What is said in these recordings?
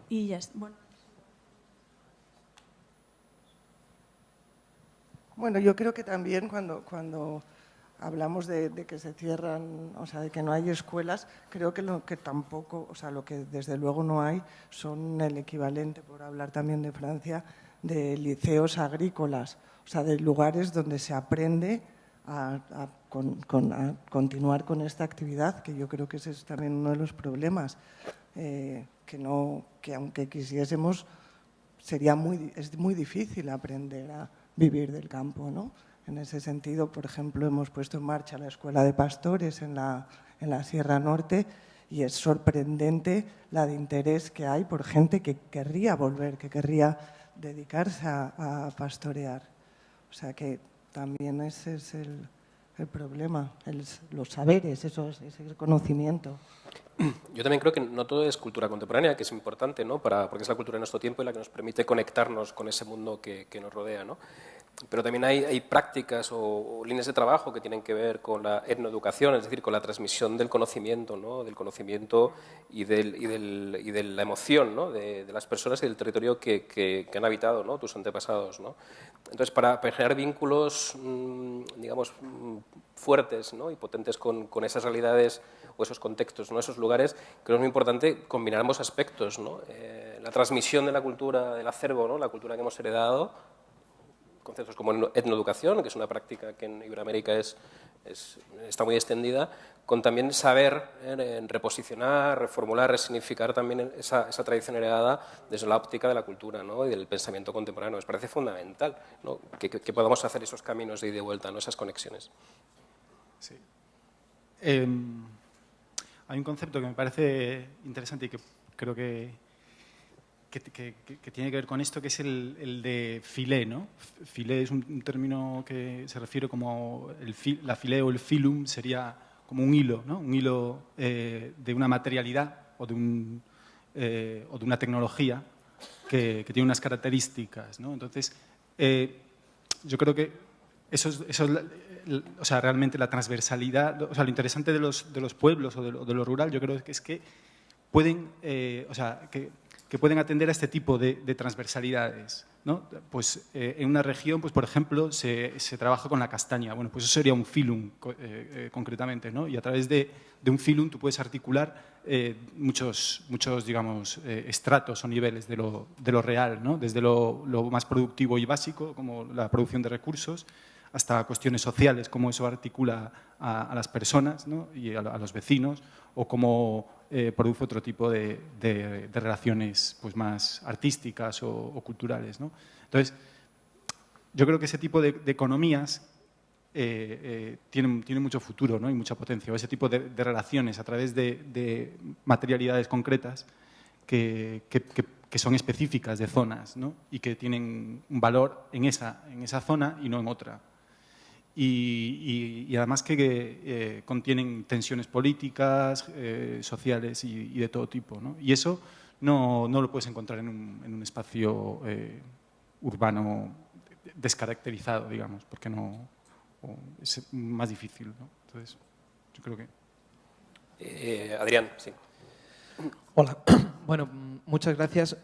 Y ya está. Bueno, yo creo que también cuando hablamos de que se cierran, o sea, de que no hay escuelas, creo que lo que tampoco, o sea, lo que desde luego no hay son el equivalente, por hablar también de Francia, de liceos agrícolas, o sea, de lugares donde se aprende a continuar con esta actividad, que yo creo que ese es también uno de los problemas, que aunque quisiésemos, es muy difícil aprender a vivir del campo, ¿no? En ese sentido, por ejemplo, hemos puesto en marcha la Escuela de Pastores en la Sierra Norte y es sorprendente la de interés que hay por gente que querría volver, que querría dedicarse a pastorear. O sea que también ese es el problema, los saberes, ese conocimiento. Yo también creo que no todo es cultura contemporánea, que es importante, ¿no? Porque es la cultura de nuestro tiempo y la que nos permite conectarnos con ese mundo que nos rodea, ¿no? Pero también hay prácticas o líneas de trabajo que tienen que ver con la etnoeducación, es decir, con la transmisión del conocimiento, ¿no? Del conocimiento y de la emoción, ¿no? de las personas y del territorio que han habitado, ¿no? Tus antepasados, ¿no? Entonces, para generar vínculos, digamos, fuertes, ¿no? Y potentes con esas realidades o esos contextos, ¿no? Esos lugares, creo que es muy importante combinar ambos aspectos, ¿no? La transmisión de la cultura, del acervo, ¿no? La cultura que hemos heredado, conceptos como etnoeducación, que es una práctica que en Iberoamérica está muy extendida, con también saber reposicionar, reformular, resignificar también esa tradición heredada desde la óptica de la cultura, ¿no? Y del pensamiento contemporáneo. Nos parece fundamental, ¿no? que podamos hacer esos caminos de ida y vuelta, ¿no? Esas conexiones. Sí. Hay un concepto que me parece interesante y que creo que tiene que ver con esto, que es el de filé, ¿no? Filé es un término que se refiere como la filé o el filum sería como un hilo, ¿no? Un hilo de una materialidad o de una tecnología que tiene unas características, ¿no? Entonces, yo creo que eso es o sea, realmente la transversalidad, o sea, lo interesante de los pueblos o de lo rural, yo creo que es que pueden, o sea, que pueden atender a este tipo de transversalidades, ¿no? Pues en una región, pues por ejemplo, se trabaja con la castaña. Bueno, pues eso sería un filum concretamente, ¿no? Y a través de un filum tú puedes articular muchos digamos, estratos o niveles de lo real, ¿no? Desde lo más productivo y básico, como la producción de recursos, hasta cuestiones sociales, cómo eso articula a las personas, ¿no? Y a los vecinos, o cómo produce otro tipo de relaciones pues, más artísticas o culturales, ¿no? Entonces, yo creo que ese tipo de economías tienen mucho futuro, ¿no? Y mucha potencia. O ese tipo de relaciones a través de materialidades concretas que son específicas de zonas, ¿no? Y que tienen un valor en esa zona y no en otra. Y además que contienen tensiones políticas, sociales y de todo tipo, ¿no? Y eso no lo puedes encontrar en un espacio urbano descaracterizado, digamos, porque es más difícil, ¿no? Entonces, yo creo que... Adrián, sí. Hola. Bueno, muchas gracias.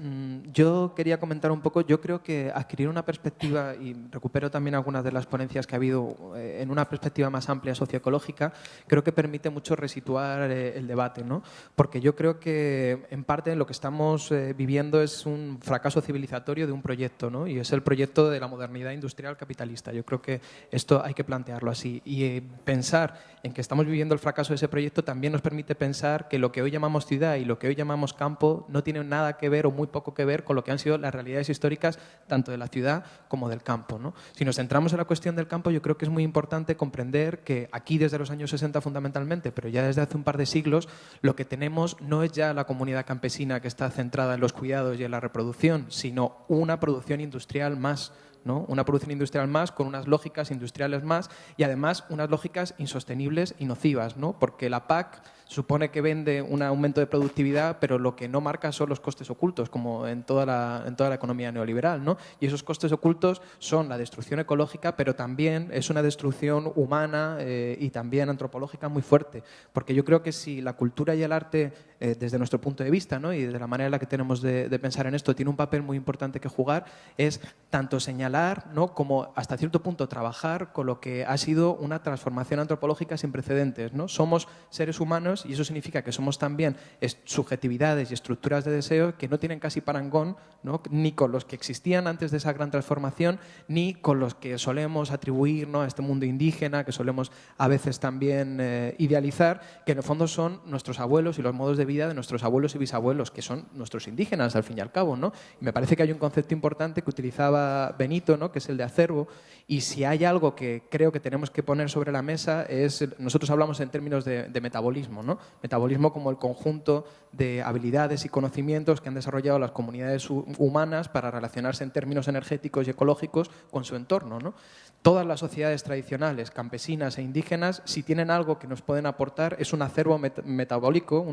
Yo quería comentar un poco, yo creo que adquirir una perspectiva, y recupero también algunas de las ponencias que ha habido en una perspectiva más amplia socioecológica, creo que permite mucho resituar el debate, ¿no? Porque yo creo que en parte lo que estamos viviendo es un fracaso civilizatorio de un proyecto, ¿no? Y es el proyecto de la modernidad industrial capitalista. Yo creo que esto hay que plantearlo así. Y pensar en que estamos viviendo el fracaso de ese proyecto también nos permite pensar que lo que hoy llamamos ciudad y lo que hoy llamamos campo no tiene nada que ver o muy poco que ver con lo que han sido las realidades históricas tanto de la ciudad como del campo, ¿no? Si nos centramos en la cuestión del campo, yo creo que es muy importante comprender que aquí desde los años 60 fundamentalmente, pero ya desde hace un par de siglos, lo que tenemos no es ya la comunidad campesina que está centrada en los cuidados y en la reproducción, sino una producción industrial más ¿no? Una producción industrial más con unas lógicas industriales más y además unas lógicas insostenibles y nocivas, ¿no? Porque la PAC supone que vende un aumento de productividad, pero lo que no marca son los costes ocultos, como en toda la economía neoliberal, ¿no? Y esos costes ocultos son la destrucción ecológica, pero también es una destrucción humana y también antropológica muy fuerte. Porque yo creo que si la cultura y el arte, desde nuestro punto de vista, ¿no? Y de la manera en la que tenemos de pensar en esto, tiene un papel muy importante que jugar, es tanto señalar, ¿no? como hasta cierto punto trabajar con lo que ha sido una transformación antropológica sin precedentes, ¿no? Somos seres humanos y eso significa que somos también subjetividades y estructuras de deseo que no tienen casi parangón, ¿no? Ni con los que existían antes de esa gran transformación, ni con los que solemos atribuir, ¿no? a este mundo indígena, que solemos a veces también idealizar, que en el fondo son nuestros abuelos y los modos de vida de nuestros abuelos y bisabuelos, que son nuestros indígenas al fin y al cabo, ¿no? Y me parece que hay un concepto importante que utilizaba Benito, ¿no? que es el de acervo, y si hay algo que creo que tenemos que poner sobre la mesa es, nosotros hablamos en términos de metabolismo, ¿no? Metabolismo como el conjunto de habilidades y conocimientos que han desarrollado las comunidades humanas para relacionarse en términos energéticos y ecológicos con su entorno, ¿no? Todas las sociedades tradicionales, campesinas e indígenas, si tienen algo que nos pueden aportar, es un acervo metabólico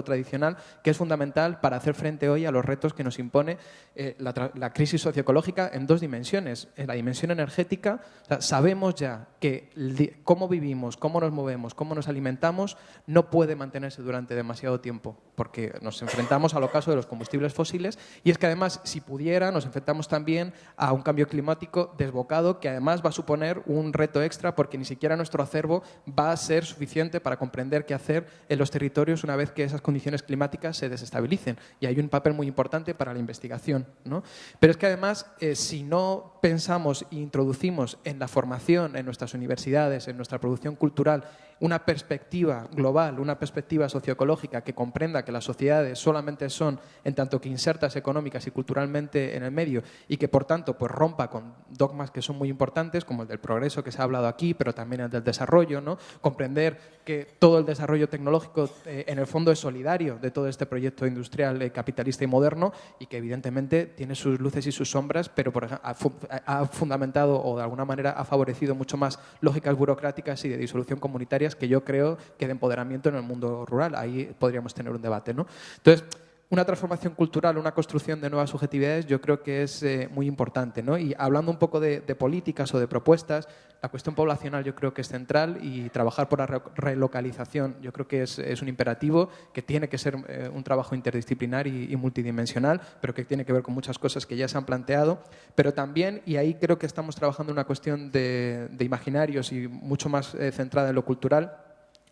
tradicional que es fundamental para hacer frente hoy a los retos que nos impone la crisis socioecológica en dos dimensiones. En la dimensión energética, o sea, sabemos ya que cómo vivimos, cómo nos movemos, cómo nos alimentamos, no puede mantenerse durante demasiado tiempo, porque nos enfrentamos al ocaso de los combustibles fósiles y es que además, si pudiera, nos enfrentamos también a un cambio climático desbocado que además va a suponer un reto extra porque ni siquiera nuestro acervo va a ser suficiente para comprender qué hacer en los territorios una vez que esas condiciones climáticas se desestabilicen. Y hay un papel muy importante para la investigación, ¿no? Pero es que además, si no pensamos e introducimos en la formación, en nuestras universidades, en nuestra producción cultural, una perspectiva global, una perspectiva socioecológica que comprenda que las sociedades solamente son en tanto que insertas económicas y culturalmente en el medio y que por tanto pues rompa con dogmas que son muy importantes como el del progreso que se ha hablado aquí, pero también el del desarrollo, ¿no? Comprender que todo el desarrollo tecnológico en el fondo es solidario de todo este proyecto industrial capitalista y moderno y que evidentemente tiene sus luces y sus sombras, pero por ejemplo, ha fundamentado o de alguna manera ha favorecido mucho más lógicas burocráticas y de disolución comunitaria que yo creo que de empoderamiento en el mundo rural. Ahí podríamos tener un debate, ¿no? Entonces, una transformación cultural, una construcción de nuevas subjetividades, yo creo que es muy importante, ¿no? Y hablando un poco de políticas o de propuestas, la cuestión poblacional yo creo que es central y trabajar por la relocalización yo creo que es un imperativo, que tiene que ser un trabajo interdisciplinar y multidimensional, pero que tiene que ver con muchas cosas que ya se han planteado, pero también, y ahí creo que estamos trabajando en una cuestión de imaginarios y mucho más centrada en lo cultural,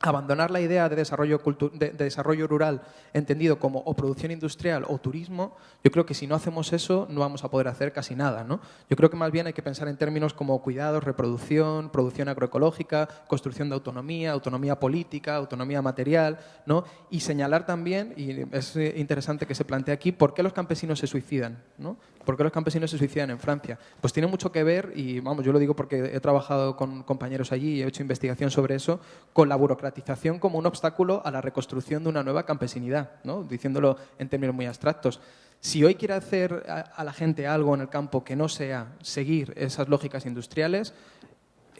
abandonar la idea de desarrollo rural entendido como o producción industrial o turismo. Yo creo que si no hacemos eso no vamos a poder hacer casi nada, ¿no? Yo creo que más bien hay que pensar en términos como cuidados, reproducción, producción agroecológica, construcción de autonomía, autonomía política, autonomía material, ¿no? Y señalar también, y es interesante que se plantee aquí, ¿por qué los campesinos se suicidan, ¿no? ¿Por qué los campesinos se suicidan en Francia? Pues tiene mucho que ver, y vamos, yo lo digo porque he trabajado con compañeros allí y he hecho investigación sobre eso, con la burocratización como un obstáculo a la reconstrucción de una nueva campesinidad, ¿no? Diciéndolo en términos muy abstractos. Si hoy quiere hacer a la gente algo en el campo que no sea seguir esas lógicas industriales,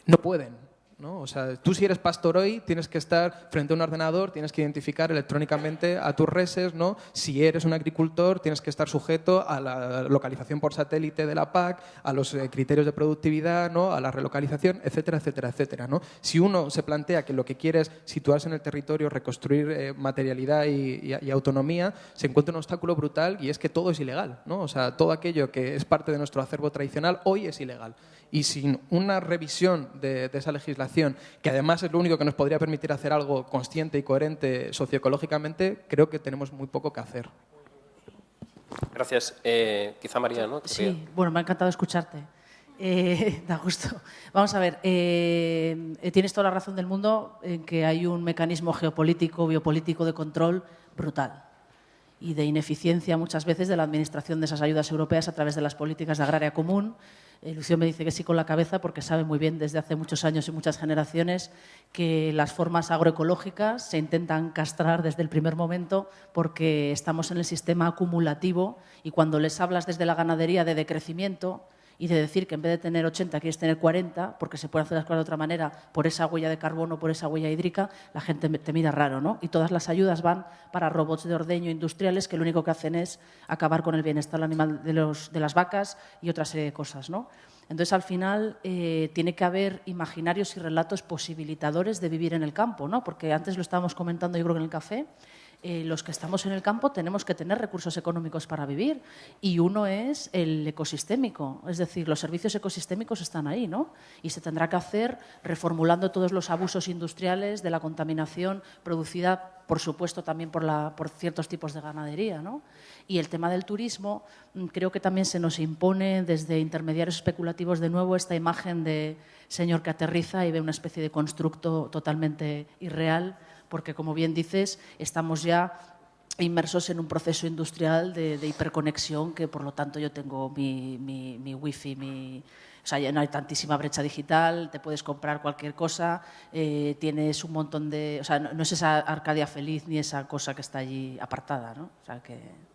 no pueden, ¿no? O sea, tú si eres pastor hoy tienes que estar frente a un ordenador, tienes que identificar electrónicamente a tus reses, ¿no? Si eres un agricultor tienes que estar sujeto a la localización por satélite de la PAC, a los criterios de productividad, ¿no? A la relocalización, etcétera, etcétera, etcétera, ¿no? Si uno se plantea que lo que quiere es situarse en el territorio, reconstruir materialidad y autonomía, se encuentra un obstáculo brutal y es que todo es ilegal, ¿no? O sea, todo aquello que es parte de nuestro acervo tradicional hoy es ilegal. Y sin una revisión de esa legislación, que además es lo único que nos podría permitir hacer algo consciente y coherente socioecológicamente, creo que tenemos muy poco que hacer. Gracias. Quizá María, ¿no? Sí, bueno, me ha encantado escucharte. Da gusto. Vamos a ver, tienes toda la razón del mundo en que hay un mecanismo geopolítico, biopolítico de control brutal y de ineficiencia muchas veces de la administración de esas ayudas europeas a través de las políticas de agraria común. Lucio me dice que sí con la cabeza porque sabe muy bien desde hace muchos años y muchas generaciones que las formas agroecológicas se intentan castrar desde el primer momento porque estamos en el sistema acumulativo y cuando les hablas desde la ganadería de decrecimiento, y de decir que en vez de tener 80 quieres tener 40, porque se pueden hacer las cosas de otra manera, por esa huella de carbono, por esa huella hídrica, la gente te mira raro, ¿no? Y todas las ayudas van para robots de ordeño industriales que lo único que hacen es acabar con el bienestar animal de las vacas y otra serie de cosas, ¿no? Entonces, al final, tiene que haber imaginarios y relatos posibilitadores de vivir en el campo, ¿no? Porque antes lo estábamos comentando, yo creo que en el café, los que estamos en el campo tenemos que tener recursos económicos para vivir y uno es el ecosistémico, es decir, los servicios ecosistémicos están ahí, ¿no? Y se tendrá que hacer reformulando todos los abusos industriales de la contaminación producida, por supuesto, también por ciertos tipos de ganadería, ¿no? Y el tema del turismo, creo que también se nos impone desde intermediarios especulativos de nuevo esta imagen de señor que aterriza y ve una especie de constructo totalmente irreal, porque, como bien dices, estamos ya inmersos en un proceso industrial de hiperconexión que, por lo tanto, yo tengo mi wifi, o sea, ya no hay tantísima brecha digital, te puedes comprar cualquier cosa, tienes un montón de... O sea, no es esa Arcadia feliz ni esa cosa que está allí apartada, ¿no? O sea, que...